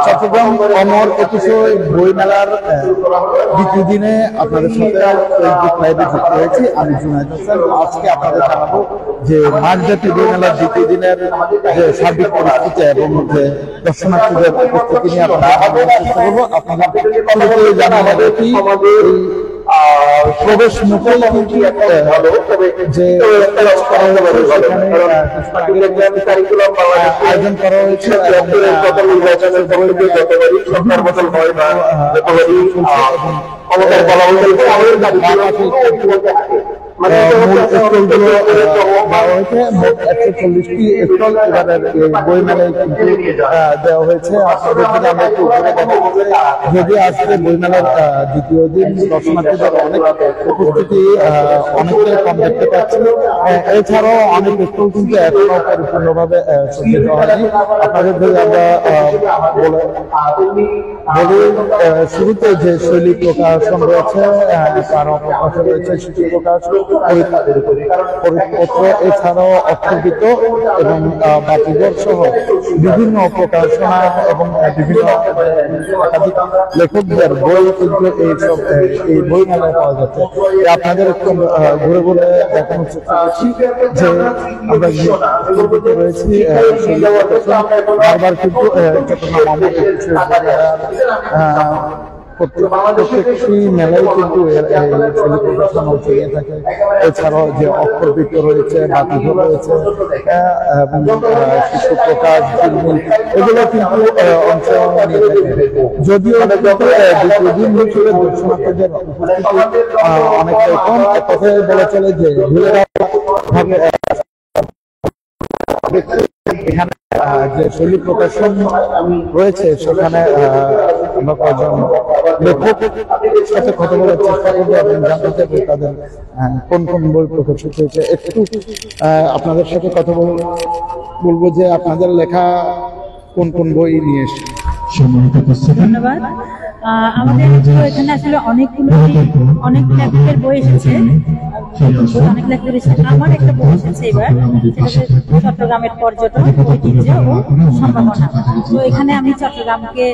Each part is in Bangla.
চট্টগ্রাম অমর একুশে বইমেলার দ্বিতীয় দিনে আপনাদের সাথে ফেসবুক লাইভে যুক্ত হয়েছি। আমি জুনায়েদ হোসেন। আজকে আপনাদের জানাবো যে মাঝরাতি বইমেলার দ্বিতীয় দিনের যে সার্বিক পরিস্থিতি এবং যে দর্শনার্থীদের উপস্থিতি নিয়ে আপনাদের চেষ্টা করবো। আপনাদের জানাবো কি প্রবেশ মুখেই কিন্তু যে আয়োজন করা হয়েছে বইমেলায় কিন্তু দেওয়া হয়েছে। যদি আজকে বইমেলার দ্বিতীয় দিন দর্শনার্থীদের অনেক উপস্থিতি অনেকটাই কম দেখতে পাচ্ছি। এছাড়াও অনেক স্টল কিন্তু এখনো পরিপূর্ণভাবে সজ্জিত হয়নি। আপনাদের যদি আমরা বলি শুরুতে যে শৈলী প্রকাশন রয়েছে তার পাশে রয়েছে শিশু প্রকাশ পরিপত্র, এছাড়াও অক্ষরগীত এবং বাতিঘর সহ বিভিন্ন প্রকাশনা এবং বিভিন্ন একাধিক লেখকদের বই কিন্তু এই বই মেলায় পাওয়া যাচ্ছে। আপনাদের একটু ঘুরে ঘুরে দেখানোর চেষ্টা করছি যে আমরা রয়েছি বারবার কিন্তু প্রত্যেকটি মেলায় কিন্তু ছড়িয়ে থাকে। এছাড়াও যে অক্ষরবৃত্ত রয়েছে, বাতিঘর রয়েছে এবং শিশু প্রকাশ, এগুলো কিন্তু অংশ নিয়ে থাকে। যদিও দ্বিতীয় দিন হিসেবে দর্শনার্থীদের উপস্থিতি অনেকটাই কম। কথায় বলা চলে যে এখানে যে শৈলী প্রকাশন রয়েছে সেখানে আমরা কয়েকজন লেখকের সাথে কথা বলার চেষ্টা করবো এবং জানতে চাইবো তাদের কোন কোন বই প্রকাশিত হয়েছে। একটু আপনাদের সাথে কথা বলবো যে আপনাদের লেখা কোন কোন বই নিয়ে এসছে। ধন্যবাদ। আমাদের এখানে আসলে অনেক লেখকের বই এসেছে, অনেক লেখকের এসেছে। আমার একটা বই এসেছে এবার, চট্টগ্রামের পর্যটন, ঐতিহ্য ও সম্ভাবনা। তো এখানে আমি চট্টগ্রামকে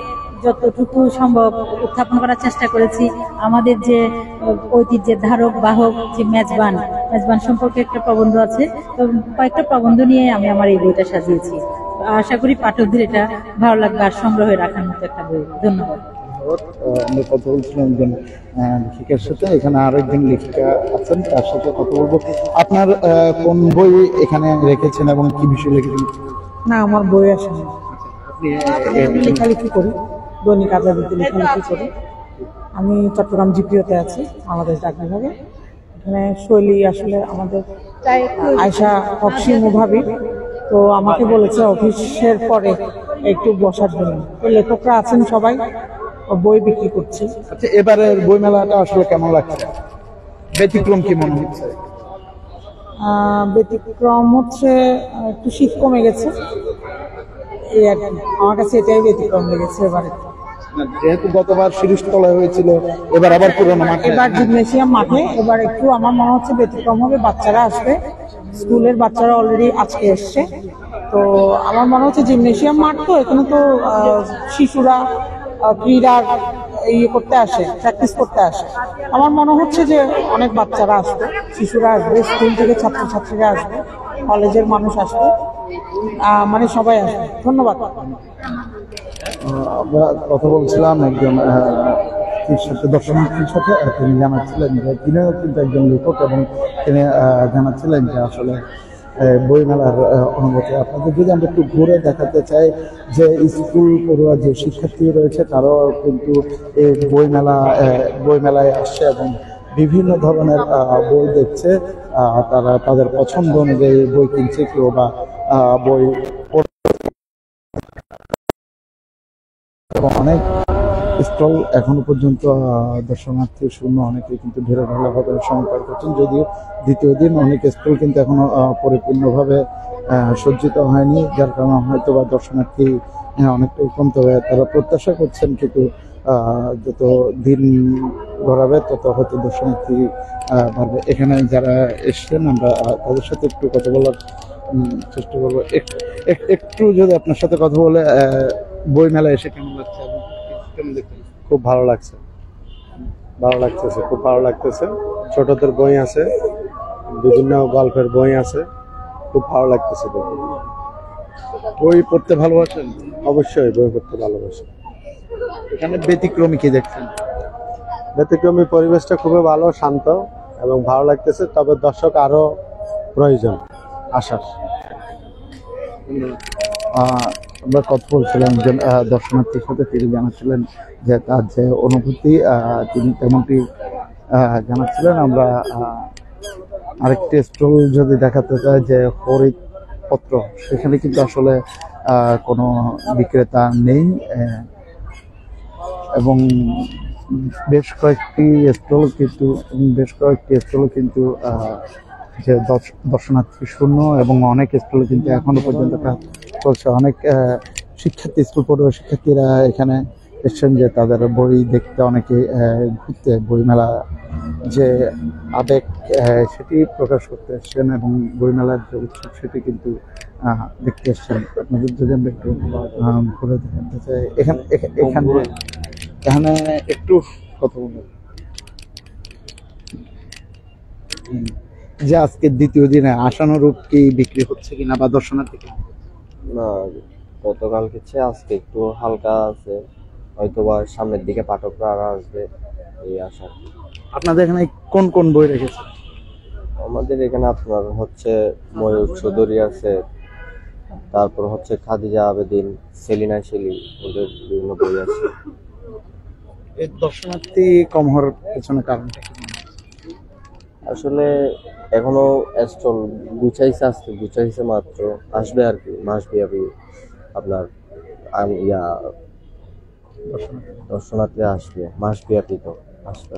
যতটুকু সম্ভব উত্থাপন করার চেষ্টা করেছি। আমাদের যে ঐতিহ্যের ধারক বাহক যে মেজবান সম্পর্কে একটা প্রবন্ধ আছে। তো কয়েকটা প্রবন্ধ নিয়ে আমি আমার এই বইটা সাজিয়েছি। আশা করি পাঠকদের এটা ভালো লাগবে আর সংগ্রহে রাখার মতো একটা বই। ধন্যবাদ। আমরা কথা বলছিলাম একজন লেখিকার সাথে, এখানে আরো একজন লেখিকা আছেন, তার সাথে কথা বলবো। আপনার কোন বই এখানে রেখেছেন এবং কি বিষয় লিখেছেন? না, আমার বই আসেনি। আমি লেখালেখি করি, দৈনিক আজাদিতে লেখালেখি করি। আমি চট্টগ্রাম জিপিওতে আছি, বাংলাদেশ ডাক বিভাগে। এখানে শৈলী আসলে আমাদের আয়শা হকসি মুভাবি, তো আমাকে বলেছে অফিসের পরে একটু বসার জন্য। তো লেখকরা আছেন সবাই, বই বিক্রি করছে। আচ্ছা, এবারের বই মেলাটা আসলে কেমন লাগছে? ব্যতিক্রম কি মনে হচ্ছে? ব্যতিক্রম হচ্ছে একটু শীত কমে গেছে, এই আর কি। আমার কাছে এটাই ব্যতিক্রম লেগেছে এবারে। যেহেতু গতবার শিরিষতলায় হয়েছিল, এবার আবার পুরোনো মাঠে, এবার জিমনেসিয়াম মাঠে। এবার একটু আমার মনে হচ্ছে ব্যতিক্রম হবে, বাচ্চারা আসবে, স্কুলের বাচ্চারা অলরেডি আজকে এসছে। তো আমার মনে হচ্ছে জিমনেসিয়াম মাঠ, তো এখানে তো শিশুরা ক্রীড়ার করতে আসে, প্র্যাকটিস করতে আসে। আমার মনে হচ্ছে যে অনেক বাচ্চারা আসবে, শিশুরা আসবে, স্কুল থেকে ছাত্রছাত্রীরা আসবে, কলেজের মানুষ আসবে, মানে সবাই আসবে। ধন্যবাদ। আমরা কথা বলছিলাম একজন দর্শনার্থীর সাথে, তিনি জানাচ্ছিলেন যে তিনিও কিন্তু একজন লেখক এবং তিনি জানাচ্ছিলেন যে আসলে বইমেলার অনুভূতি। আপনাদের যদি আমরা একটু ঘুরে দেখাতে চাই যে স্কুল পড়ুয়া যে শিক্ষার্থী রয়েছে তারাও কিন্তু এই বইমেলায় আসছে এবং বিভিন্ন ধরনের বই দেখছে। তারা তাদের পছন্দ অনুযায়ী বই কিনছে, কেউ বা বই অনেক স্টল এখনো পর্যন্ত দর্শনার্থী শূন্য, অনেকে কিন্তু ঢেলে ঢালাভাবে সময় পার করছেন। যদিও দ্বিতীয় দিন অনেক স্টল কিন্তু এখনো পরিপূর্ণভাবে সজ্জিত হয়নি, যার কারণে হয়তো বা দর্শনার্থী অনেকটাই কমতে হবে। তারা প্রত্যাশা করছেন কিন্তু যত দিন গড়াবে তত হয়তো দর্শনার্থী বাড়বে। এখানে যারা এসছেন আমরা তাদের সাথে একটু কথা বলার চেষ্টা করবো একটু যদি আপনার সাথে কথা বলে বই মেলা এসে কেমন লাগছে এবং কেমন দেখতে? খুব ভালো লাগছে, ভালো লাগতেছে, খুব ভালো লাগতেছে। ছোটদের বই আছে, বিভিন্ন গল্পের বই আছে, খুব ভালো লাগতেছে দেখে। বই পড়তে ভালোবাসেন? অবশ্যই বই পড়তে ভালোবাসি। এখানে ব্যতিক্রমী কি দেখছেন? ব্যতিক্রমী পরিবেশটা খুবই ভালো, শান্ত এবং ভালো লাগতেছে। তবে দর্শক আরো প্রয়োজন আসার। আমরা কথা বলছিলাম একজন দর্শনার্থীর সাথে, তিনি জানাচ্ছিলেন যে তার যে অনুভূতি তিনি তেমনটি জানাচ্ছিলেন। আমরা আরেকটি স্টল যদি দেখাতে চাই যে হরিৎপত্র, সেখানে কিন্তু আসলে কোনো বিক্রেতা নেই এবং বেশ কয়েকটি স্টল কিন্তু যে দর্শনার্থী শূন্য এবং অনেক স্কুলে কিন্তু এখনো পর্যন্ত কাজ চলছে। অনেক শিক্ষার্থী, স্কুল পড়ুয়া শিক্ষার্থীরা এখানে এসছেন যে তাদের বই দেখতে, অনেকে ঘুরতে, বইমেলা যে আবেগ সেটি প্রকাশ করতে এসছেন এবং বইমেলার যে উৎসব সেটি কিন্তু দেখতে এসছেন। আপনাদের যদি আমরা একটু ঘুরে দেখাতে চাই, এখানে একটু কথা বলবো যে আজকে দ্বিতীয় দিনে আশানুরূপ কি বিক্রি হচ্ছে কিনা বা দর্শনার্থী না, গতকালকে চেয়ে আজকে একটু হালকা আছে, হয়তো বা সামনের দিকে পাঠকরা আরো আসবে এই আশা। আপনাদের এখানে কোন কোন বই রেখেছে? আমাদের এখানে আপনার হচ্ছে ময়ূর চৌধুরী আছে, তারপর হচ্ছে খাদিজা আবেদিন, সেলিনা শেলি, ওদের বিভিন্ন বই আছে। এই দর্শনার্থী কম হওয়ার পেছনে কারণটা কি? আসলে এখনো স্টল গুছাইছে মাত্র, আসবে আর কি মাসব্যাপী আপনার দর্শনার্থী আসবে মাসব্যাপী, তো আসবে।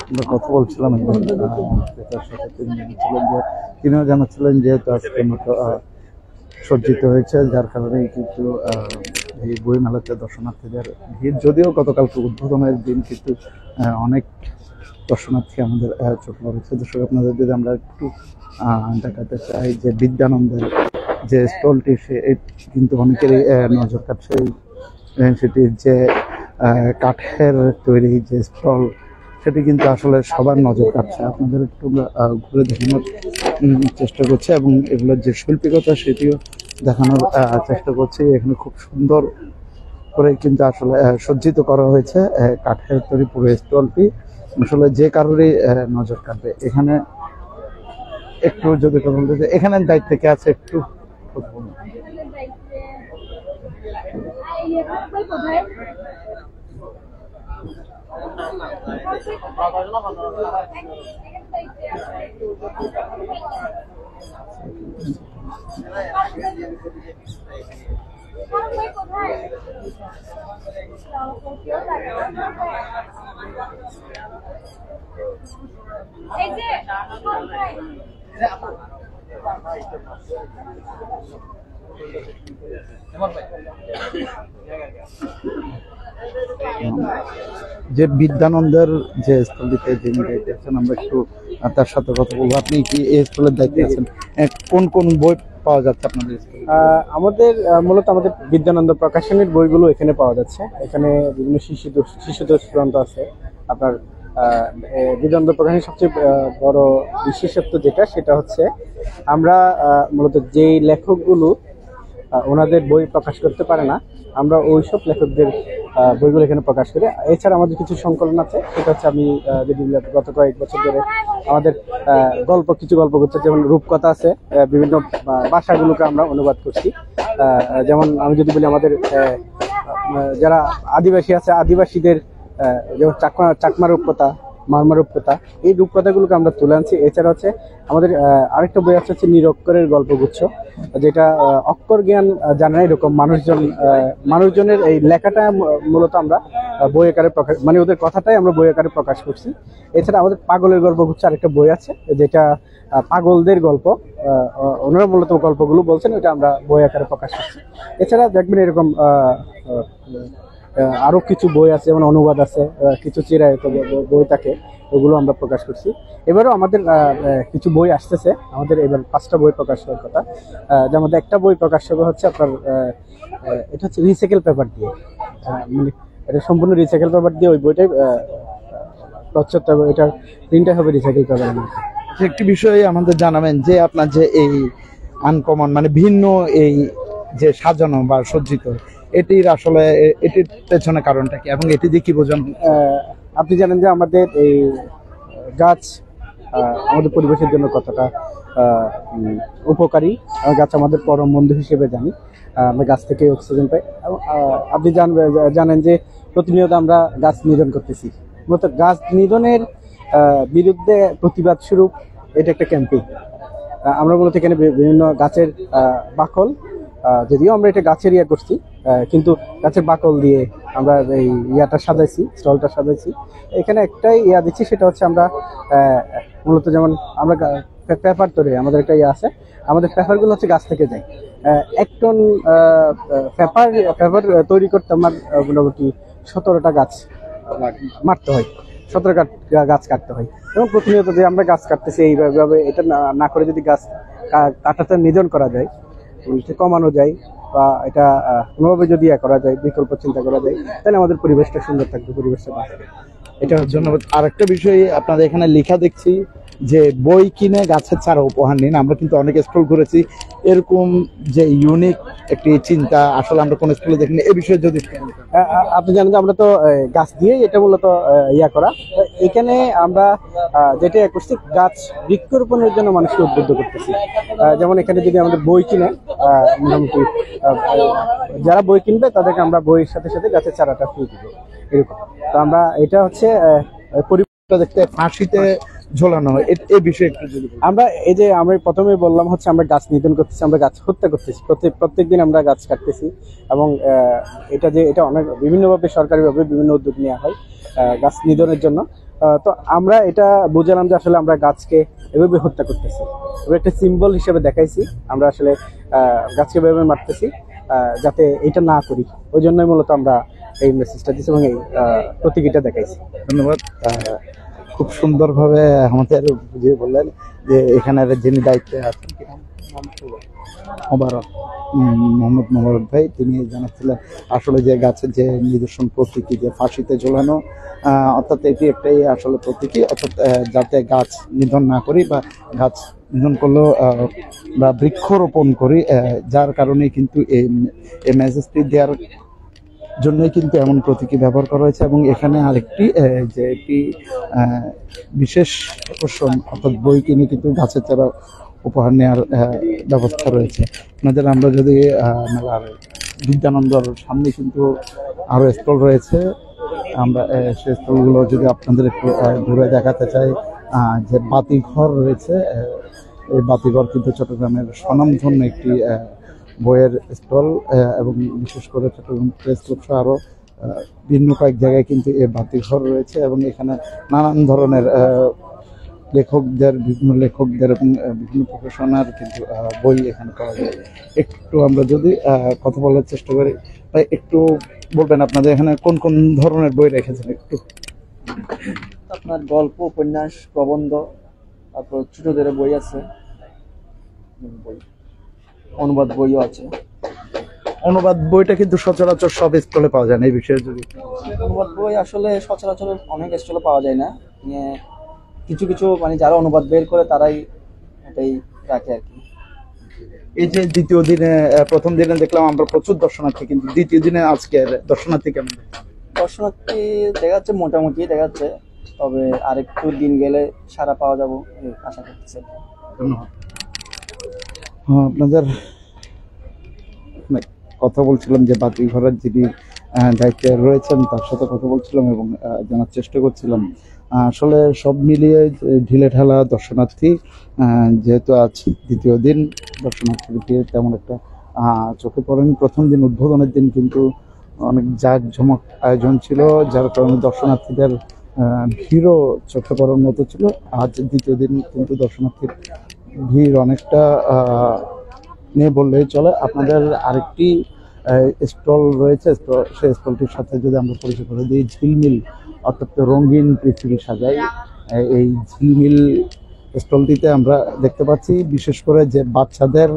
আমরা কথা বলছিলাম একজন ক্রেতার সাথে, তিনিও জানাচ্ছিলেন যেহেতু আজকে মাত্র সজ্জিত হয়েছে, যার কারণে কিন্তু এই বই মেলাতে দর্শনার্থীদের ভিড়, যদিও গতকালকে উদ্বোধনের দিন কিন্তু অনেক দর্শনার্থী আমাদের চোখে পড়েছে। দর্শক, আপনাদের যদি আমরা একটু দেখাতে চাই যে বিদ্যানন্দের যে স্টলটি, সে কিন্তু অনেকেরই নজর কাটছে। সেটির যে কাঠের তৈরি যে স্টল, সেটি কিন্তু আসলে সবার নজর কাটছে। আপনাদের একটু ঘুরে দেখানোর চেষ্টা করছে এবং এগুলোর যে শৈল্পিকতা সেটিও দেখানোর চেষ্টা করছে। এখানে খুব সুন্দর করে কিন্তু আসলে সজ্জিত করা হয়েছে কাঠের তৈরি পুরো স্টলটি, আসলে যে কারোরই নজর কাটবে। এখানে একটু যদি কথা বলতে চাই, এখানের দায়িত্বে কে আছে একটু যে বিদ্যানন্দের যে স্থলিতে যিনি দায়িত্বে আছেন, আমরা একটু তার সাথে কথা বলবো। আপনি কি এই স্কুলের দায়িত্বে আছেন? কোন কোন বই পাওয়া যাচ্ছে আপনাদের স্কুলে? আমাদের মূলত আমাদের বিদ্যানন্দ প্রকাশনীর বইগুলো এখানে পাওয়া যাচ্ছে। এখানে বিভিন্ন শিশুদের গ্রন্থ আছে। আপনার বিদ্যানন্দ প্রকাশনীর সবচেয়ে বড় বিশেষত্ব যেটা, সেটা হচ্ছে আমরা মূলত যেই লেখকগুলো ওনাদের বই প্রকাশ করতে পারে না, আমরা ওইসব লেখকদের বইগুলো এখানে প্রকাশ করি। এছাড়া আমাদের কিছু সংকলন আছে, সেটা হচ্ছে আমি যদি গত কয়েক বছর ধরে আমাদের কিছু গল্প করছে, যেমন রূপকথা আছে, বিভিন্ন ভাষাগুলোকে আমরা অনুবাদ করছি। যেমন আমি যদি বলি, আমাদের যারা আদিবাসী আছে, আদিবাসীদের যেমন চাকমা রূপকথা, মারমা রূপকথা, এই রূপকথাগুলোকে আমরা তুলে আনছি। এছাড়া হচ্ছে আমাদের আরেকটা বই আছে, হচ্ছে নিরক্ষরের গল্পগুচ্ছ, যেটা অক্ষর জ্ঞান জানে না এরকম মানুষজনের এই লেখাটা মূলত আমরা বই আকারে প্রকাশ, মানে ওদের কথাটাই আমরা বই আকারে প্রকাশ করছি। এছাড়া আমাদের পাগলের গল্পগুচ্ছ আরেকটা বই আছে, যেটা পাগলদের গল্প, ওনারা মূলত গল্পগুলো বলছেন, ওটা আমরা বই আকারে প্রকাশ করছি। এছাড়া দেখবেন এরকম আরো কিছু বই আছে, যেমন অনুবাদ আছে, কিছু চিরায়ত বই থাকে, ওগুলো আমরা প্রকাশ করছি। এবারও আমাদের কিছু বই আসতেছে, আমাদের এবার 5টা বই প্রকাশ হওয়ার কথা। যার মধ্যে একটা বই প্রকাশ হবে হচ্ছে আপনার এটা হচ্ছে রিসাইকেল পেপার দিয়ে, মানে এটা সম্পূর্ণ রিসাইকেল পেপার দিয়ে ওই বইটাই প্রচ্ছদ, এটার প্রিন্টটা হবে রিসাইকেল পেপারের মধ্যে। একটি বিষয় আমাদের জানাবেন যে আপনার যে এই আনকমন মানে ভিন্ন এই যে সাজানো বা সজ্জিত, এটির আসলে এটির পেছনে কারণটা কি এবং এটি দিয়ে কি বোঝানো? আপনি জানেন যে আমাদের এই গাছ আমাদের পরিবেশের জন্য কতটা উপকারী। গাছ আমাদের পরম বন্ধু হিসেবে জানি, আমরা গাছ থেকে অক্সিজেন পাই। আপনি জানেন যে প্রতিনিয়ত আমরা গাছ নিধন করতেছি। মূলত গাছ নিধনের বিরুদ্ধে প্রতিবাদ স্বরূপ এটা একটা ক্যাম্পেইন। আমরা মূলত এখানে বিভিন্ন গাছের বাকল, যদিও আমরা এটা গাছের ইয়া করছি, কিন্তু গাছের বাকল দিয়ে আমরা এই ইয়াটা সাজাইছি, স্টলটা সাজাইছি। এখানে একটাই ইয়া দিচ্ছি, সেটা হচ্ছে আমরা মূলত যেমন আমরা পেপার তৈরি, আমাদের একটা ইয়ে আছে, আমাদের পেপারগুলো হচ্ছে গাছ থেকে যায়। 1 টন পেপার তৈরি করতে আমার মোটামুটি 17টা গাছ মারতে হয়, 17 গাছ কাটতে হয়। এবং প্রতিনিয়ত যে আমরা গাছ কাটতেছি এইভাবে, এটা না করে যদি গাছ কাটাটা নিধন করা যায়, কমানো যায়, বা এটা কোনোভাবে যদি করা যায়, বিকল্প চিন্তা করা যায়, তাহলে আমাদের পরিবেশটা সুন্দর থাকবে, পরিবেশটা বাঁচবে। এটা ধন্যবাদ। আরেকটা বিষয় আপনাদের এখানে লেখা দেখছি যে বই কিনে গাছের চারা উপহার নিন। আমরা কিন্তু অনেক স্কুল ঘুরেছি, এরকম যে ইউনিক একটি চিন্তা আসলে আমরা কোন স্কুলে দেখিনি। এই বিষয়ে যদি আপনি জানেন যে আমরা তো গাছ দিয়ে এটা মূলত ইয়া করা, এখানে আমরা যেটা করছি গাছ বৃক্ষরোপণের জন্য মানুষকে উদ্বুদ্ধ করতেছি। যেমন এখানে যদি আমাদের বই কিনে, মোটামুটি যারা বই কিনবে তাদেরকে আমরা বইয়ের সাথে সাথে গাছের চারাটা ফ্রি দিব, এরকম। তো আমরা এটা হচ্ছে পরিবেশটা দেখতে ফাঁসিতে ঝোলানো হয়, এই বিষয়ে একটু যদি আমরা এই যে আমরা প্রথমে বললাম হচ্ছে আমরা গাছ নিধন করতেছি, আমরা গাছ হত্যা করতেছি, প্রত্যেকদিন আমরা গাছ কাটতেছি। এবং এটা অনেক বিভিন্নভাবে সরকারিভাবে বিভিন্ন উদ্যোগ নেওয়া হয় গাছ নিধনের জন্য। তো আমরা এটা বুঝলাম যে আসলে আমরা গাছকে এভাবে হত্যা করতেছি, এবার একটা সিম্বল হিসেবে দেখাইছি আমরা আসলে গাছকে এভাবে মারতেছি, যাতে এটা না করি। ওই জন্যই মূলত আমরা এই মেসেজটা দিচ্ছি এবং এই প্রতীকীটা দেখাইছি। ধন্যবাদ। খুব সুন্দরভাবে আমাদের বুঝিয়ে বললেন যে এখানের যিনি দায়িত্বে আছেন মোহাম্মদ মোবারক ভাই, তিনি জানাচ্ছিলেন আসলে যে গাছের যে নিদর্শন প্রতীকী যে ফাঁসিতে ঝোলানো, অর্থাৎ এটি একটাই আসলে প্রতীকী, অর্থাৎ যাতে গাছ নিধন না করি বা গাছ নিধন করলেও বা বৃক্ষরোপণ করি, যার কারণে কিন্তু এই মেসেজটি দেওয়ার জন্যই কিন্তু এমন প্রতীকী ব্যবহার করা হয়েছে। এবং এখানে আরেকটি যে একটি বিশেষ আকর্ষণ, অর্থাৎ বই কিনে কিন্তু গাছের চারা উপহার নেওয়ার ব্যবস্থা রয়েছে আপনাদের। আমরা যদি মেলার বিদ্যানন্দর সামনে কিন্তু আরও স্টল রয়েছে, আমরা সেই স্টলগুলো যদি আপনাদের একটু ঘুরে দেখাতে চাই। যে বাতিঘর রয়েছে, এই বাতিঘর কিন্তু চট্টগ্রামের স্বনামধন্য একটি বইয়ের স্টল, এবং বিশেষ করে চট্টগ্রাম প্রেস ক্লাব সহ আরও ভিন্ন কয়েক জায়গায় কিন্তু এই বাতিঘর রয়েছে। এবং এখানে নানান ধরনের বিভিন্ন লেখকদের এবং বিভিন্ন প্রকাশনার কিন্তু বই এখানে পাওয়া যায়। একটু আমরা যদি কথা বলার চেষ্টা করি, তাই একটু বলবেন আপনাদের এখানে কোন কোন ধরনের বই রেখেছেন? একটু আপনার গল্প, উপন্যাস, প্রবন্ধ, তারপর ছোটদের বই আছে, অনুবাদ বইও আছে। অনুবাদ বইটা কিন্তু সচরাচর সব স্টলে পাওয়া যায় না, এই বিষয়ে যদি অনুবাদ বই আসলে সচরাচর অনেক স্টলে পাওয়া যায় না, কিছু কিছু মানে যারা অনুবাদ বের করে তারাই এটাই রাখে আর কি। এই যে দ্বিতীয় দিনে, প্রথম দিনে দেখলাম আমরা প্রচুর দর্শনার্থী, কিন্তু দ্বিতীয় দিনে আজকের দর্শনার্থী কেমন? দর্শনার্থী দেখা যাচ্ছে মোটামুটি দেখা যাচ্ছে, তবে আরেকটু দিন গেলে সারা পাওয়া যাবো আশা করতেছি। ধন্যবাদ। আপনাদের কথা বলছিলাম যে বাতিঘরের যিনি দায়িত্বে রয়েছেন তার সাথে কথা বলছিলাম এবং জানার চেষ্টা করছিলাম। আসলে সব মিলিয়ে ঢিলে ঢালা দর্শনার্থী, যেহেতু আজ দ্বিতীয় দিন, দর্শনার্থীদেরকে তেমন একটা চোখে পড়েনি। প্রথম দিন উদ্বোধনের দিন কিন্তু অনেক জাঁকজমক আয়োজন ছিল, যার কারণে দর্শনার্থীদের ভিড়ও চোখে পড়ার মতো ছিল। আজ দ্বিতীয় দিন কিন্তু দর্শনার্থীর ভিড় অনেকটা নিয়ে বললেই চলে। আপনাদের আরেকটি স্টল রয়েছে, সেই স্টলটির সাথে যদি আমরা পরিচয় করে দিই, ঝিলমিল অর্থাৎ রঙিন পৃথিবী সাজাই, এই ঝিলমিল স্টলটিতে আমরা দেখতে পাচ্ছি, বিশেষ করে যে বাচ্চাদের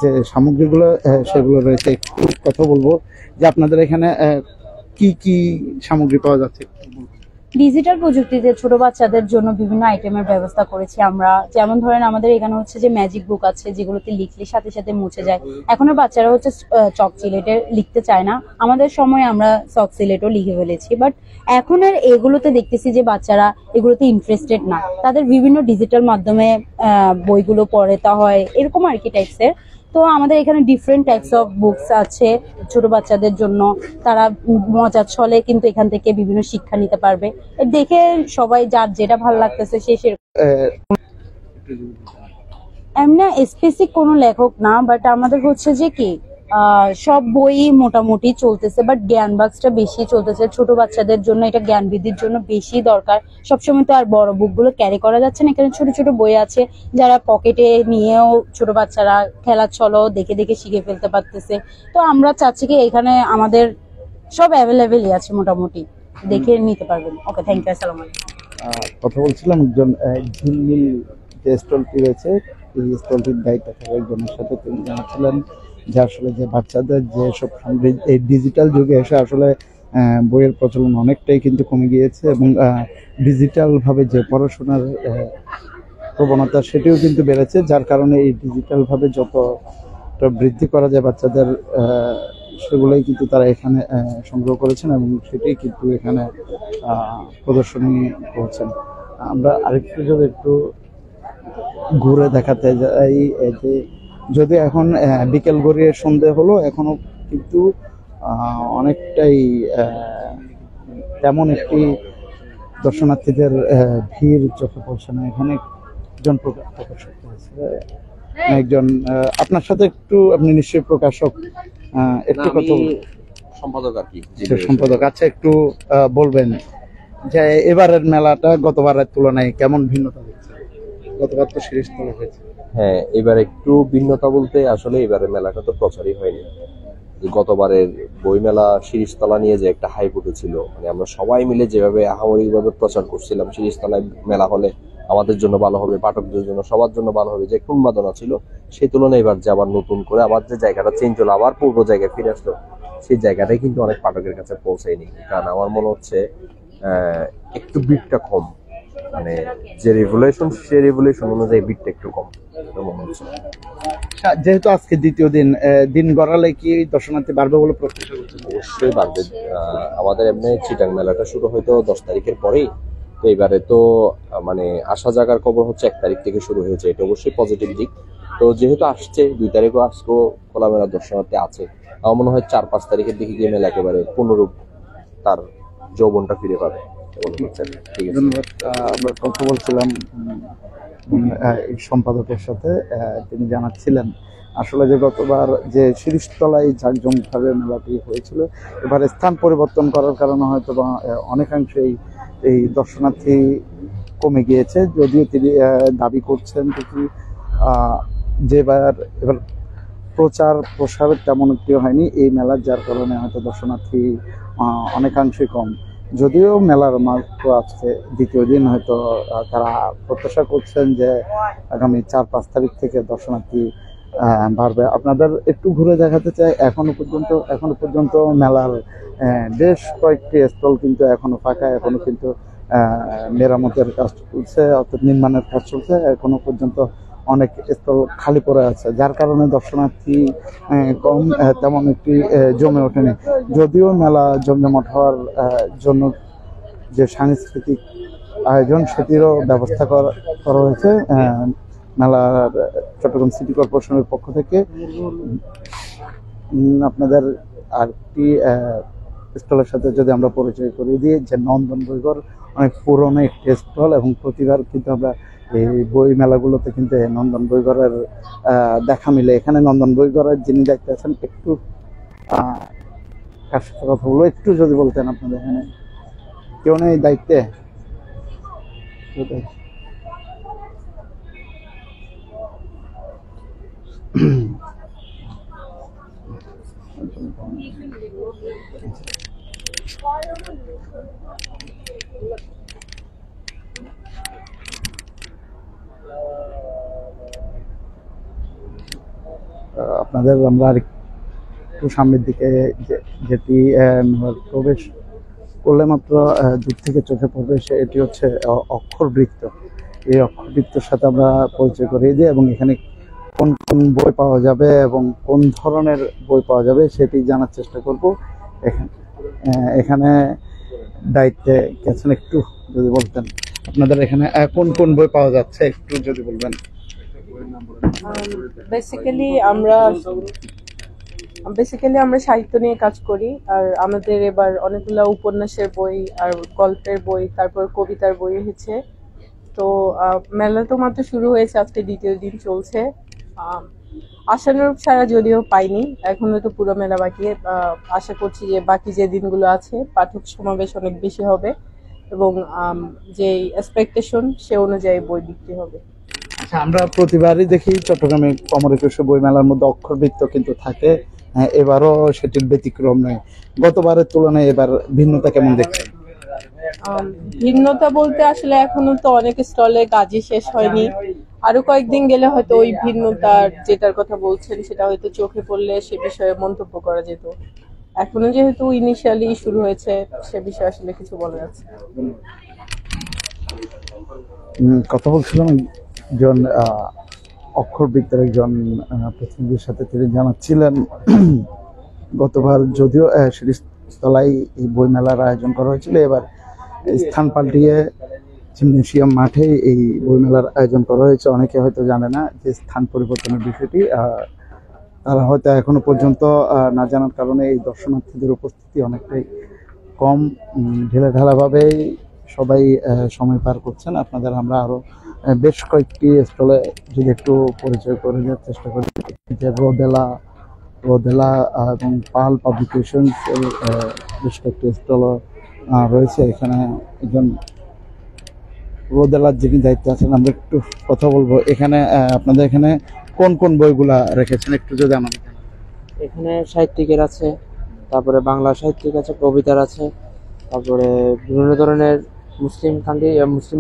যে সামগ্রীগুলো সেগুলো রয়েছে। একটু কথা বলবো যে আপনাদের এখানে কি কি সামগ্রী পাওয়া যাচ্ছে। ডিজিটাল প্রযুক্তিতে ছোট বাচ্চাদের জন্য বিভিন্ন আইটেমের ব্যবস্থা করেছি আমরা। যেমন ধরেন আমাদের এখানে হচ্ছে যে ম্যাজিক বুক আছে, যেগুলোতে লিখলে সাথে সাথে মুছে যায়। এখনের বাচ্চারা হচ্ছে চক সিলেটে লিখতে চায় না, আমাদের সময় আমরা চক সিলেটও লিখে ফেলেছি, বাট এখন আর এগুলোতে দেখতেছি যে বাচ্চারা এগুলোতে ইন্টারেস্টেড না, তাদের বিভিন্ন ডিজিটাল মাধ্যমে বইগুলো পড়াতে হয়, এরকম আর কি টাইপসের। তো আমাদের এখানে ডিফারেন্ট টাইপস অফ বুকস আছে ছোট বাচ্চাদের জন্য, তারা মজার ছলে কিন্তু এখান থেকে বিভিন্ন শিক্ষা নিতে পারবে। দেখে সবাই যার যেটা ভালো লাগতেছে সে এমনি স্পেসিফিক কোনো লেখক না, বাট আমাদের হচ্ছে যে কি সব বই মোটামুটি চলতেছে, বাট জ্ঞান বাক্সটা বেশি চলতেছে ছোট বাচ্চাদের জন্য। এটা জ্ঞান বৃদ্ধির জন্য বেশি দরকার। সবসময় তো আর বড় বুকগুলো ক্যারি করা যাচ্ছে না, এখানে ছোট ছোট বই আছে যারা পকেটে নিয়েও ছোট বাচ্চারা খেলার ছলো দেখে দেখে শিখে ফেলতে পারতেছে। তো আমরা চাচ্ছি কি এখানে আমাদের সব অ্যাভেলেবেলই আছে, মোটামুটি দেখে নিতে পারবেন। ওকে, থ্যাংক ইউ, আসসালামু আলাইকুম। কথা বলছিলাম একজন ঝিলমিল যে স্টলটি রয়েছে এই স্টলটির দায়িত্বে থাকা একজনের সাথে, তিনি জানাচ্ছিলেন যে আসলে যে বাচ্চাদের যে সব এই ডিজিটাল যুগে এসে আসলে বইয়ের প্রচলন অনেকটাই কিন্তু কমে গিয়েছে, এবং ডিজিটাল ভাবে যে পড়াশোনার প্রবণতা সেটিও কিন্তু বেড়েছে, যার কারণে এই ডিজিটাল ভাবে যতটা বৃদ্ধি করা যায় বাচ্চাদের সেগুলোই কিন্তু তারা এখানে সংগ্রহ করেছেন এবং সেটি কিন্তু এখানে প্রদর্শনী করছেন। আমরা আরেকটু যদি একটু ঘুরে দেখাতে যাই, যে যদি এখন বিকেল গড়িয়ে সন্ধে হলো, এখনো কিন্তু অনেকটাই তেমন একটি দর্শনার্থীদের ভিড় চোখে পড়ছে না। এখানে একজন প্রকাশক আছে, একজন আপনার সাথে একটু, আপনি নিশ্চয়ই প্রকাশক, একটু কথা সম্পাদক আর কি, সম্পাদক। আচ্ছা, একটু বলবেন যে এবারের মেলাটা গতবারের তুলনায় কেমন ভিন্নতা হচ্ছে? গতবার তো শিরিষতলা হয়েছে। হ্যাঁ, এবার একটু ভিন্নতা বলতে আসলে এবারের মেলাটা তো প্রচারই হয়নি। গতবারের বইমেলা শিরিষতলা নিয়ে যে একটা হাইপ উঠেছিল, মানে আমরা সবাই মিলে যেভাবে আহামরিকভাবে প্রচার করছিলাম শিরিষতলায় মেলা হলে আমাদের জন্য ভালো হবে, পাঠকদের জন্য, সবার জন্য ভালো হবে, যে একটা উন্মাদনা ছিল, সেই তুলনায় এবার যে আবার নতুন করে আবার যে জায়গাটা চেঞ্জ হলো, আবার পূর্ব জায়গায় ফিরে আসলো, সেই জায়গাটাই কিন্তু অনেক পাঠকের কাছে পৌঁছায়নি। কারণ আমার মনে হচ্ছে একটু বিটটা কম, মানে যে রেভুলেশন সেই রেভুলেশন অনুযায়ী বিটটা একটু কম মনে হচ্ছে। যেহেতু আজকে দ্বিতীয় দিন গড়ালে কি দর্শনার্থী বাড়বে বলে প্রত্যাশা করছেন? অবশ্যই বাড়বে। আমাদের এমনি চিটাং মেলাটা শুরু হয়তো 10 তারিখের পরেই, তো এবারে তো মানে আসা জায়গার খবর হচ্ছে 1 তারিখ থেকে শুরু হয়েছে, এটা অবশ্যই পজিটিভ দিক। তো যেহেতু আসছে 2 তারিখও আজকেও খোলামেলা দর্শনার্থী আছে, আমার মনে হয় 4-5 তারিখের দিকে গিয়ে মেলা একেবারে পুনরূপ তার যৌবনটা ফিরে পাবে। ঠিক আছে, ধন্যবাদ। আমরা কথা বলছিলাম এই সম্পাদকের সাথে, তিনি জানাচ্ছিলেন আসলে যে গতবার যে শিরিষতলায় জাঁকজমকভাবে মেলাটি হয়েছিল, এবার স্থান পরিবর্তন করার কারণে হয়তো বা অনেকাংশেই এই দর্শনার্থী কমে গিয়েছে। যদিও তিনি দাবি করছেন কি এবার প্রচার প্রসার তেমন একটি হয়নি এই মেলার, যার কারণে হয়তো দর্শনার্থী অনেকাংশে কম। যদিও মেলার মাত্র আজকে দ্বিতীয় দিন, হয়তো তারা প্রত্যাশা করছেন যে আগামী 4-5 তারিখ থেকে দর্শনার্থী বাড়বে। আপনাদের একটু ঘুরে দেখাতে চাই, এখনো পর্যন্ত মেলার বেশ কয়েকটি স্টল কিন্তু এখনো ফাঁকা, এখনো কিন্তু মেরামতের কাজ চলছে, অর্থাৎ নির্মাণের কাজ চলছে, এখনো পর্যন্ত অনেক স্টল খালি পড়ে আছে, যার কারণে দর্শনার্থী কম, তেমন একটি জমে ওঠেনি। যদিও মেলা জমজমাট হওয়ার জন্য যে সাংস্কৃতিক আয়োজন সেটিরও ব্যবস্থা করা হয়েছে মেলার চট্টগ্রাম সিটি কর্পোরেশনের পক্ষ থেকে। আপনাদের আরেকটি স্টলের সাথে যদি আমরা পরিচয় করিয়ে দিই, যে নন্দন বইঘর অনেক পুরনো একটি স্টল, এবং প্রতিবার কিন্তু আমরা এই বই মেলাগুলোতে কিন্তু নন্দন বইঘরের দেখা মিলে। এখানে নন্দন বইঘরের যিনি দেখতে আছেন, একটু কার সাথে কথা বলবো, একটু যদি বলতেন আপনাদের এখানে কেউ নেই দায়িত্বে? আপনাদের আমরা আর একটু সামনের দিকে যেটি প্রবেশ করলে মাত্র দূর থেকে চোখে পড়বে এটি হচ্ছে অক্ষর বৃত্ত। এই অক্ষর বৃত্তের সাথে আমরা পরিচয় করিয়ে দিই এবং এখানে কোন কোন বই পাওয়া যাবে এবং কোন ধরনের বই পাওয়া যাবে সেটি জানার চেষ্টা করব। এখানে দায়িত্বে গেছেন, একটু যদি বলতেন আপনাদের এখানে কোন কোন বই পাওয়া যাচ্ছে একটু যদি বলবেন। বেসিক্যালি আমরা সাহিত্য নিয়ে কাজ করি, আর আমাদের এবার অনেকগুলো উপন্যাসের বই আর গল্পের বই, তারপর কবিতার বই হয়েছে। তো মেলা তো মাত্র শুরু হয়েছে, আজকে দ্বিতীয় দিন চলছে। আশানুরূপ সারা যদিও পাইনি, এখনো তো পুরো মেলা বাকি। আশা করছি যে বাকি যে দিনগুলো আছে পাঠক সমাবেশ অনেক বেশি হবে এবং যে এক্সপেকটেশন সে অনুযায়ী বই বিক্রি হবে। আচ্ছা, আমরা প্রতিবারই দেখি চট্টগ্রামে কমর একুশে বই মেলার মধ্যে অক্ষরবৃত্ত কিন্তু থাকে, এবারও সেটির ব্যতিক্রম নয়। গতবারের তুলনায় এবার ভিন্নতা কেমন দেখছেন? ভিন্নতা বলতে আসলে এখনো তো অনেক স্টলে কাজই শেষ হয়নি, আরো কয়েকদিন গেলে হয়তো ওই ভিন্নতার যেটার কথা বলছেন সেটা হয়তো চোখে পড়লে সে বিষয়ে মন্তব্য করা যেত। এখনো যেহেতু ইনিশিয়ালি শুরু হয়েছে সে বিষয়ে আসলে কিছু বলা যাচ্ছে না। কথা বলছিলাম একজন অক্ষরবৃত্তের একজন প্রতিনিধির সাথে, তিনি জানাচ্ছিলেন গতবার যদিও শিরিষতলায় এই বইমেলার আয়োজন করা হয়েছিল, এবার স্থান পাল্টিয়ে জিমনেশিয়াম মাঠে এই বইমেলার আয়োজন করা হয়েছে। অনেকে হয়তো জানে না যে স্থান পরিবর্তনের বিষয়টি, তারা হয়তো এখনো পর্যন্ত না জানার কারণে এই দর্শনার্থীদের উপস্থিতি অনেকটাই কম। ঢিলেঢালাভাবেই সবাই সময় পার করছেন। আপনাদের আমরা আরো বেশ কয়েকটি স্টলে যদি একটু পরিচয় করে দেওয়ার চেষ্টা করি, যে রোদেলা এবং পাল পাবলিকেশন বেশ কয়েকটি স্টল রয়েছে। এখানে একজন রোদেলার যিনি দায়িত্বে আছেন, আমরা একটু কথা বলবো। এখানে আপনাদের এখানে কোন কোন বইগুলা রেখেছেন একটু যদি আমাদের। এখানে সাহিত্যিকের আছে, তারপরে বাংলা সাহিত্যিক আছে, কবিতার আছে, তারপরে বিভিন্ন ধরনের মুসলিম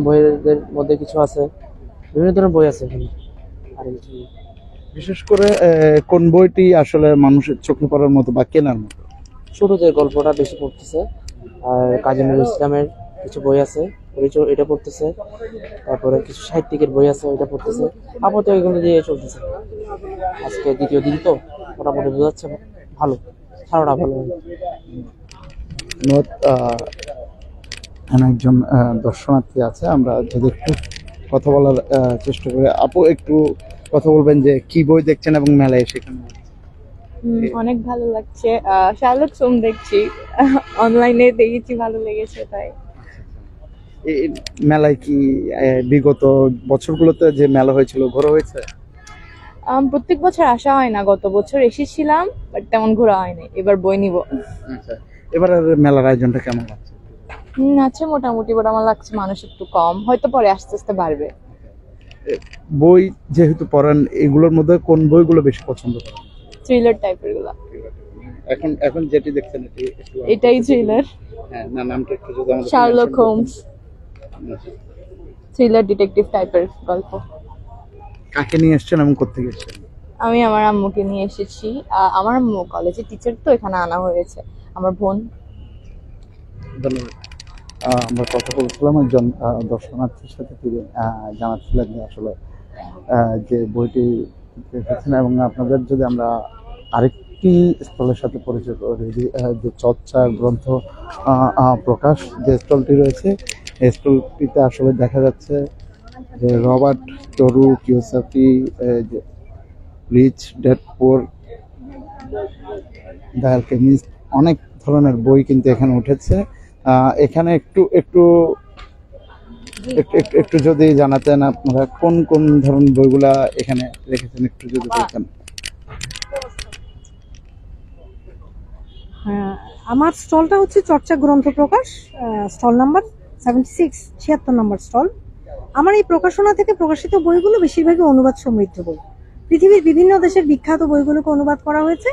বইয়ের মধ্যে কিছু আছে, বিভিন্ন ধরনের বই আছে এখানে। আর বিশেষ করে কোন বইটি আসলে মানুষের চোখে পড়ার মতো বা কেনার মতো? ছোটদের গল্পটা বেশি পড়তেছে, আর কাজী নজরুল ইসলামের কিছু বই আছে এটা পড়তেছে, তারপরে কিছু সাহিত্যিকের বই আছে এটা পড়তেছে। আপাতত এগুলো দিয়ে চলতেছে। আজকে দ্বিতীয় দিন তো মোটামুটি বোঝাচ্ছে ভালো, সারাটা ভালো। একজন দর্শনার্থী আছে, আমরা যদি একটু কথা বলার চেষ্টা করি। আপু একটু কথা বলবেন যে কি বই দেখছেন এবং মেলায় সেখানে? অনেক ভালো লাগছে, শার্লক হোমস দেখছি, অনলাইনে দেখেছি, ভালো লেগেছে। তাই এই মেলায় কি বিগত বছরগুলোতে যে মেলা হয়েছিল ঘোরা হয়েছে? প্রত্যেক বছর আসা হয় না, গত বছর এসেছিলাম বাট তেমন ঘোরা হয়নি, এবার বই নিব। আচ্ছা, এবার মেলার আয়োজনটা কেমন লাগছে? আছে মোটামুটি, বাট আমার লাগছে মানুষ একটু কম, হয়তো পরে আস্তে আস্তে বাড়বে। বই যেহেতু পড়েন, এগুলোর মধ্যে কোন বইগুলো বেশি পছন্দ করেন? থ্রিলার টাইপের গুলো। এখন যেটি দেখছেন এটাই থ্রিলার। হ্যাঁ, না নামটা একটু যদি আমাদের। শার্লক হোমস, থ্রিলার ডিটেকটিভ টাইপের গল্প। কাকে নিয়ে এসেছেন এবং কোত্থেকে এসেছেন? আমি আমার আম্মুকে নিয়ে এসেছি। আমার আম্মু কলেজের টিচার, তো এখানে আনা হয়েছে। আমার বোন। ধন্যবাদ। আমরা কথা বলছিলাম একজন দর্শনার্থীর সাথে, তিনি জানাচ্ছিলেন যে আসলে যে বইটি দেখেছেন, এবং আপনাদের যদি আমরা আরেকটি স্থলের সাথে পরিচয় করে দিই, যে চর্চা গ্রন্থ প্রকাশ যে স্টলটি রয়েছে, এই স্টলটিতে আসলে দেখা যাচ্ছে যে Robert Toru Kiyosaki, rich dad poor, the alchemist, অনেক ধরনের বই কিন্তু এখানে উঠেছে। এখানে একটু যদি জানাতেন আপনারা কোন কোন ধরনের বইগুলা এখানে রেখেছেন একটু যদি বলতেন। আমার স্টলটা হচ্ছে চর্চা গ্রন্থ প্রকাশ, স্টল নাম্বার 76, 76 নাম্বার স্টল। আমার এই প্রকাশনা থেকে প্রকাশিত বইগুলো বেশিরভাগই অনুবাদ সমৃদ্ধ বই। পৃথিবীর বিভিন্ন দেশের বিখ্যাত বইগুলোকে অনুবাদ করা হয়েছে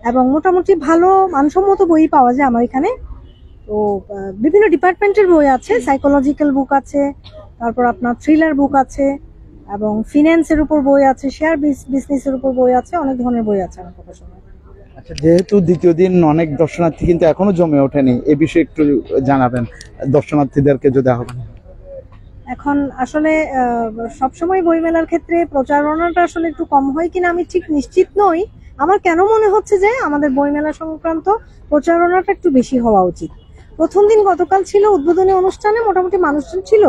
এবং মোটামুটি ভালো মানসম্মত বই পাওয়া যায় আমার এখানে। তো বিভিন্ন ডিপার্টমেন্টের বই আছে, সাইকোলজিক্যাল বুক আছে, তারপর আপনার থ্রিলার বুক আছে, এবং ফিন্যান্সের উপর বই আছে, শেয়ার বিজনেসের উপর বই আছে, অনেক ধরনের বই আছে আমার প্রকাশনায়। আচ্ছা, যেহেতু দ্বিতীয় দিন অনেক দর্শনার্থী কিন্তু এখনো জমে ওঠেনি, এ বিষয়ে একটু জানাবেন দর্শনার্থীদেরকে যদি আহ্বান। এখন আসলে সবসময় বইমেলার ক্ষেত্রে প্রচারণাটা আসলে একটু কম হয় কিনা আমি ঠিক নিশ্চিত নই। আমার কেন মনে হচ্ছে যে আমাদের বইমেলা সংক্রান্ত প্রচারণাটা একটু বেশি হওয়া উচিত। প্রথম দিন গতকাল ছিল উদ্বোধনী অনুষ্ঠানে, মোটামুটি মানুষজন ছিল,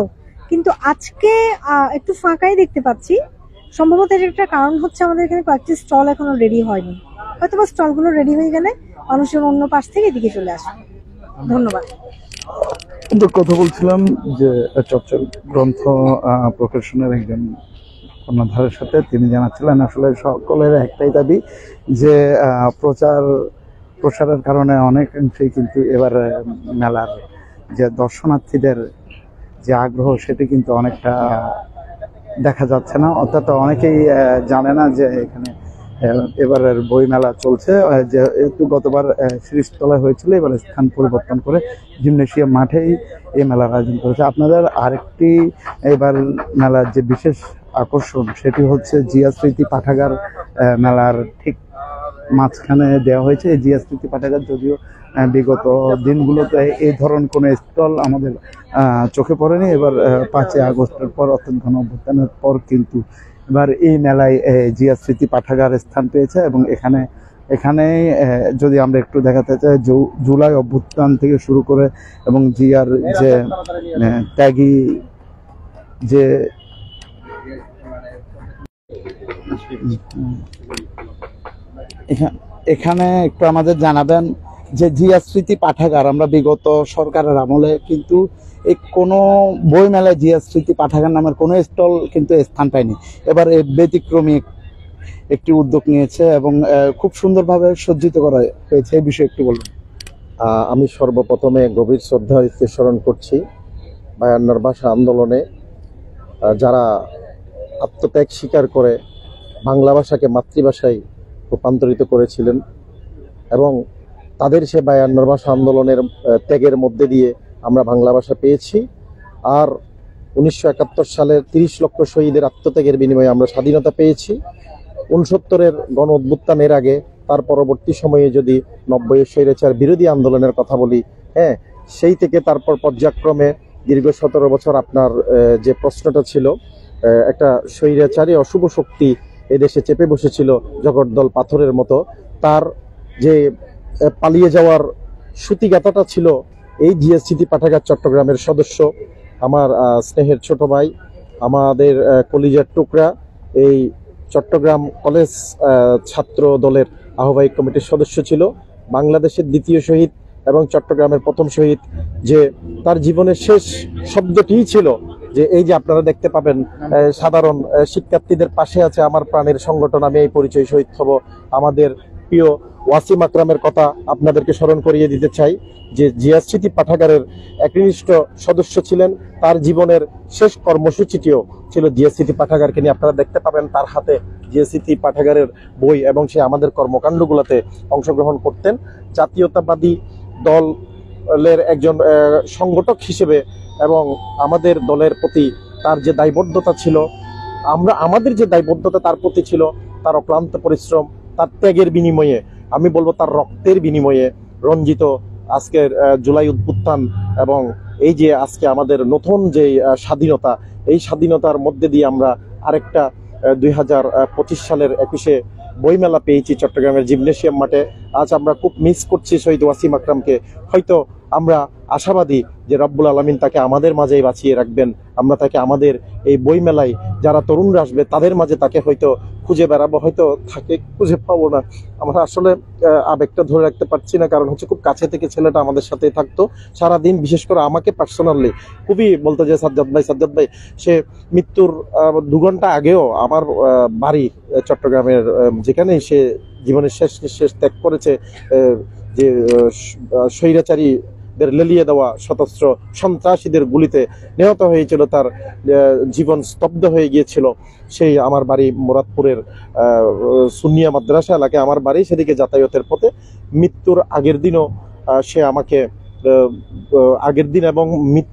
কিন্তু আজকে একটু ফাঁকাই দেখতে পাচ্ছি। সম্ভবত এর একটা কারণ হচ্ছে আমাদের এখানে কয়েকটি স্টল এখনো রেডি হয়নি, হয়তোবা স্টলগুলো রেডি হয়ে গেলে মানুষের অন্য পাশ থেকে এদিকে চলে আসবে। ধন্যবাদ। কিন্তু কথা বলছিলাম যে চর্চল গ্রন্থ প্রকাশনের একজন কর্ণধারের সাথে, তিনি জানাচ্ছিলেন আসলে সকলের একটাই দাবি যে প্রসারের কারণে অনেকাংশেই কিন্তু এবার মেলার যে দর্শনার্থীদের যে আগ্রহ সেটি কিন্তু অনেকটা দেখা যাচ্ছে না, অর্থাৎ অনেকেই জানে না যে এখানে এবারের বই মেলা চলছে। যেহেতু গতবার শিরিষতলায় হয়েছিল, এবার স্থান পরিবর্তন করে জিমনেশিয়াম মাঠেই এই মেলার আয়োজন করেছে। আপনাদের আরেকটি এবার মেলার যে বিশেষ আকর্ষণ সেটি হচ্ছে জিয়া স্মৃতি পাঠাগার মেলার ঠিক মাঝখানে দেওয়া হয়েছে। এই জিয়া স্মৃতি পাঠাগার যদিও বিগত দিনগুলোতে এই ধরনের কোনো স্টল আমাদের চোখে পড়েনি, এবার 5ই আগস্টের পর অর্থাৎ গণঅভ্যুত্থানের পর কিন্তু এবার এই মেলায় জিয়া স্মৃতি পাঠাগার স্থান পেয়েছে। এবং এখানে যদি আমরা একটু দেখাতে চাই, জুলাই অভ্যুত্থান থেকে শুরু করে এবং জিয়ার যে ত্যাগী যে এখানে একটু আমাদের জানাবেন যে জিয়া স্মৃতি পাঠাগার, আমরা বিগত সরকারের আমলে কিন্তু এই কোনো বই মেলায় জিয়া স্মৃতি পাঠাগার নামের কোনো স্টল কিন্তু স্থান পায়নি। এবার ব্যতিক্রমী একটি উদ্যোগ নিয়েছে এবং খুব সুন্দরভাবে সজ্জিত করা হয়েছে, এই বিষয়ে একটু বলুন। আমি সর্বপ্রথমে গভীর শ্রদ্ধা স্মরণ করছি 52 ভাষা আন্দোলনে যারা আত্মত্যাগ স্বীকার করে বাংলা ভাষাকে মাতৃভাষায় রূপান্তরিত করেছিলেন এবং তাদের সে 52 ভাষা আন্দোলনের ত্যাগের মধ্যে দিয়ে আমরা বাংলা ভাষা পেয়েছি। আর 1971 সালের 30 লক্ষ শহীদের আত্মত্যাগের বিনিময়ে আমরা স্বাধীনতা পেয়েছি। 69-এর গণ অভ্যুত্থানের আগে তার পরবর্তী সময়ে যদি 90-এর স্বৈরাচার বিরোধী আন্দোলনের কথা বলি, হ্যাঁ, সেই থেকে তারপর পর্যায়ক্রমে দীর্ঘ 17 বছর আপনার যে প্রশ্নটা ছিল, একটা স্বৈরাচারী অশুভ শক্তি এদেশে চেপে বসেছিল জগদ্দল পাথরের মতো, তার যে পালিয়ে যাওয়ার সূতিগাথাটা ছিল এই জিয়া স্মৃতি পাঠাগার চট্টগ্রামের সদস্য, আমার স্নেহের ছোট ভাই, আমাদের কলিজার টুকরা, এই চট্টগ্রাম কলেজ ছাত্র দলের আহ্বায়ক কমিটির সদস্য ছিল, বাংলাদেশের দ্বিতীয় শহীদ এবং চট্টগ্রামের প্রথম শহীদ, যে তার জীবনের শেষ শব্দটিই ছিল যে এই যে আপনারা দেখতে পাবেন সাধারণ শিক্ষার্থীদের পাশে আছে আমার প্রাণের সংগঠন, আমি এই পরিচয় শহীদ হব। আমাদের প্রিয় ওয়াসিম আকরামের কথা আপনাদেরকে স্মরণ করিয়ে দিতে চাই, যে জিয়া স্মৃতি পাঠাগারের একনিষ্ঠ সদস্য ছিলেন, তার জীবনের শেষ কর্মসূচিটিও ছিল জিয়া স্মৃতি পাঠাগারকে নিয়ে। আপনারা দেখতে পাবেন তার হাতে জিয়া স্মৃতি পাঠাগারের বই এবং সে আমাদের কর্মকাণ্ডগুলোতে অংশগ্রহণ করতেন। জাতীয়তাবাদী দলের একজন সংগঠক হিসেবে এবং আমাদের দলের প্রতি তার যে দায়বদ্ধতা ছিল, আমাদের যে দায়বদ্ধতা তার প্রতি ছিল, তার অক্লান্ত পরিশ্রম, তার ত্যাগের বিনিময়ে, আমি বলবো তার রক্তের বিনিময়ে রঞ্জিত আজকের জুলাই অভ্যুত্থান এবং এই যে আজকে আমাদের নতুন যে স্বাধীনতা, এই স্বাধীনতার মধ্যে দিয়ে আমরা আরেকটা 2025 সালের 21শে বইমেলা পেয়েছি চট্টগ্রামের জিমনেশিয়াম মাঠে। আজ আমরা খুব মিস করছি শহীদ ওয়াসিম আকরামকে। হয়তো আমরা আশাবাদী যে রব্বুল আলামিন তাকে আমাদের মাঝেই বাঁচিয়ে রাখবেন, আমরা তাকে আমাদের এই বইমেলায় যারা তরুণরা আসবে তাদের মাঝে তাকে হয়তো খুঁজে বেড়াবো, হয়তো তাকে খুঁজে পাবো না। আমরা আসলে আবেগটা ধরে রাখতে পারছি না, কারণ হচ্ছে খুব কাছে থেকে ছেলেটা আমাদের সাথে থাকতো সারাদিন, বিশেষ করে আমাকে পার্সোনালি খুবই বলতো যে সাজ্জাদ ভাই, সে মৃত্যুর 2 ঘন্টা আগেও আমার বাড়ি চট্টগ্রামের, যেখানে সে জীবনের শেষ নিঃশ্বাস ত্যাগ করেছে, যে স্বৈরাচারীদের লেলিয়ে দেওয়া সশস্ত্র সন্ত্রাসীদের গুলিতে নিহত হয়েছিল, তার জীবন স্তব্ধ হয়ে গিয়েছিল। সেই আমার বাড়ি মুরাদপুরের সুন্নিয়া মাদ্রাসা এলাকায় আমার বাড়ি, সেদিকে যাতায়াতের পথে মৃত্যুর আগের দিনও সে আমাকে, আগের দিন এবং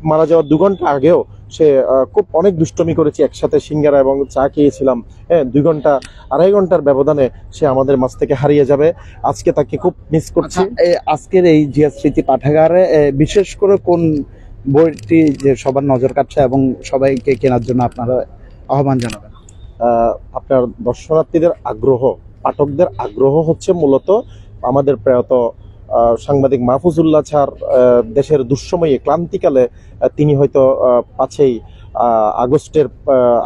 মারা যাওয়ার 2 ঘন্টা আগেও সে খুব অনেক দুষ্টমি করেছি, একসাথে সিঙ্গারা এবং চা খেয়েছিলাম, হ্যাঁ 2 ঘন্টা 2.5 ঘন্টার ব্যবধানে সে আমাদের মাঝ থেকে হারিয়ে যাবে। আজকে তাকে খুব মিস করছি। আজকের এই জিয়া স্মৃতি পাঠাগারে বিশেষ করে কোন বইটি যে সবার নজর কাটছে এবং সবাইকে কেনার জন্য আপনারা আহ্বান জানাবেন? আপনার দর্শনার্থীদের আগ্রহ, পাঠকদের আগ্রহ হচ্ছে মূলত আমাদের প্রয়াত সাংবাদিক মাহফুজুল্লাহ স্যার দেশের দুঃসময়ে ক্লান্তিকালে তিনি হয়তো 5ই আগস্টের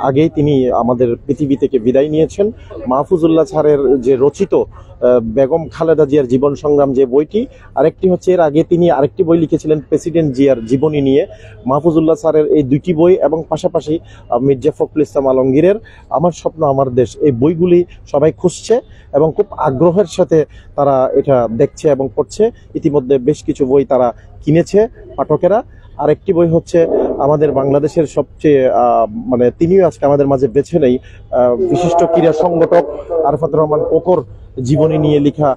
আগেই তিনি আমাদের পৃথিবী থেকে বিদায় নিয়েছেন। মাহফুজুল্লাহ স্যারের যে রচিত বেগম খালেদা জিয়ার জীবন সংগ্রাম যে বইটি, আরেকটি হচ্ছে এর আগে তিনি আরেকটি বই লিখেছিলেন প্রেসিডেন্ট জিয়ার জীবনী নিয়ে। মাহফুজুল্লাহ স্যারের এই 2টি বই এবং পাশাপাশি মির্জা ফখরুল ইসলাম আলমগীরের আমার স্বপ্ন আমার দেশ, এই বইগুলি সবাই খুঁজছে এবং খুব আগ্রহের সাথে তারা এটা দেখছে এবং পড়ছে। ইতিমধ্যে বেশ কিছু বই তারা কিনেছে পাঠকেরা। আরেকটি বই হচ্ছে আমাদের বাংলাদেশের সবচেয়ে মানে তিনিও আজকে আমাদের মাঝে বেছে নেই, বিশিষ্ট ক্রীড়া সংগঠক আরাফাত রহমান কোকর জীবনী নিয়ে লেখা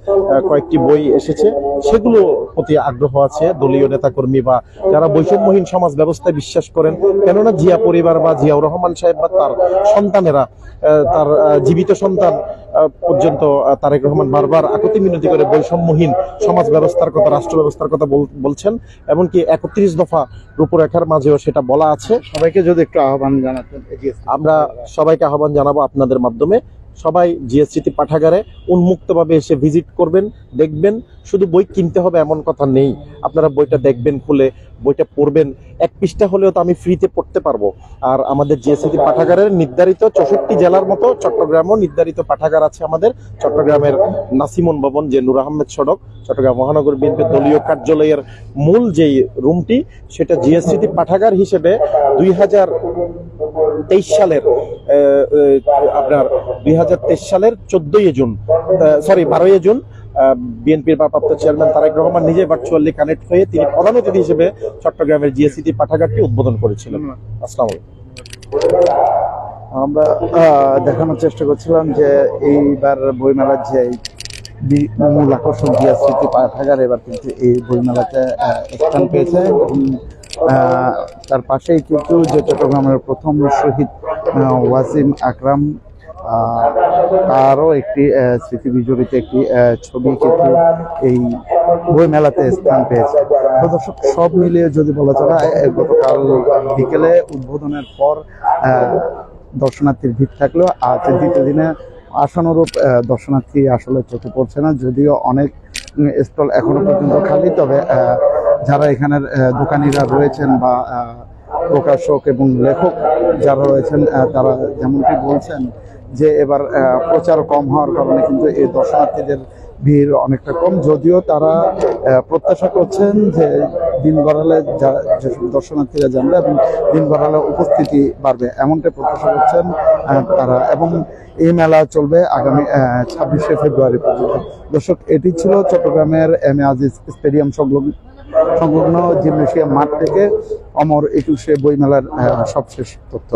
কয়েকটি বই এসেছে, সেগুলো প্রতি আগ্রহ আছে দলীয় নেতাকর্মী বা যারা বৈষম্যহীন সমাজ ব্যবস্থায় বিশ্বাস করেন। কেননা জিয়া পরিবার বা জিয়াউর রহমান সাহেব বা তার সন্তানেরা, তার জীবিত সন্তান পর্যন্ত তারেক রহমান বারবার আকুতি মিনতি করে বৈষম্যহীন সমাজ ব্যবস্থার কথা, রাষ্ট্র ব্যবস্থার কথা বলছেন। এমনকি 31 দফা রূপরেখার মাঝেও সেটা বলা আছে। সবাইকে যদি একটু আহ্বান জানাতেন। আমরা সবাইকে আহ্বান জানাবো আপনাদের মাধ্যমে, সবাই জিয়া স্মৃতি পাঠাগারে উন্মুক্তভাবে এসে ভিজিট করবেন, দেখবেন। শুধু বই কিনতে হবে এমন কথা নেই, আপনারা বইটা দেখবেন, খুলে বইটা পড়বেন। 1 পৃষ্ঠা হলেও তো আমি ফ্রিতে পড়তে পারবো। আর আমাদের জিয়া স্মৃতি পাঠাগারের নির্ধারিত 64 জেলার মতো চট্টগ্রামও নির্ধারিত পাঠাগার আছে আমাদের। চট্টগ্রামের নাসিমন ভবন, যে নূর আহমেদ সড়ক, চট্টগ্রাম মহানগর বিএনপির দলীয় কার্যালয়ের মূল যেই রুমটি, সেটা জিয়া স্মৃতি পাঠাগার হিসেবে 2023 সালের আপনার 2023 সালের 12ই জুন বিএনপির ভারপ্রাপ্ত চেয়ারম্যান তারেক রহমান নিজে ভার্চুয়ালি কানেক্ট হয়ে তিনি প্রধান অতিথি হিসেবে চট্টগ্রামের জিয়া স্মৃতি পাঠাগারটি উদ্বোধন করেছিলেন। আসসালামু আলাইকুম। আমরা দেখানোর চেষ্টা করছিলাম যে এইবার বইমেলার যে মূল আকর্ষণ জিয়া স্মৃতি পাঠাগার এবার কিন্তু এই বইমেলাতে স্থান পেয়েছে। তার পাশেই কিন্তু যে চট্টগ্রামের প্রথম শহীদ ওয়াসিম আকরাম তারও একটি স্মৃতি বিজড়িত একটি ছবি কিন্তু এই বই মেলাতে স্থান পেয়েছে। তো দর্শক, সব মিলিয়ে যদি বলা যায় গতকাল বিকেলে উদ্বোধনের পর দর্শনার্থীর ভিড় থাকলেও আজ দ্বিতীয় দিনে আশানুরূপ দর্শনার্থী আসলে চোখে পড়ছে না, যদিও অনেক স্টল এখনো পর্যন্ত খালি। তবে যারা এখানের দোকানিরা রয়েছেন বা প্রকাশক এবং লেখক যারা রয়েছেন তারা যেমনটি বলছেন যে এবার প্রচার কম হওয়ার কারণে কিন্তু এই দর্শনার্থীদের ভিড় অনেকটা কম, যদিও তারা প্রত্যাশা করছেন যে দিন গড়ালে যেসব দর্শনার্থীরা জানবে এবং দিন গড়ালে উপস্থিতি বাড়বে, এমনটাই প্রত্যাশা করছেন তারা। এবং এই মেলা চলবে আগামী 26শে ফেব্রুয়ারি পর্যন্ত। দর্শক, এটি ছিল চট্টগ্রামের এম এ আজিজ স্টেডিয়াম সংলগ্ন জিমনেশিয়াম মাঠ থেকে অমর 21শে বইমেলার সবশেষ তথ্য।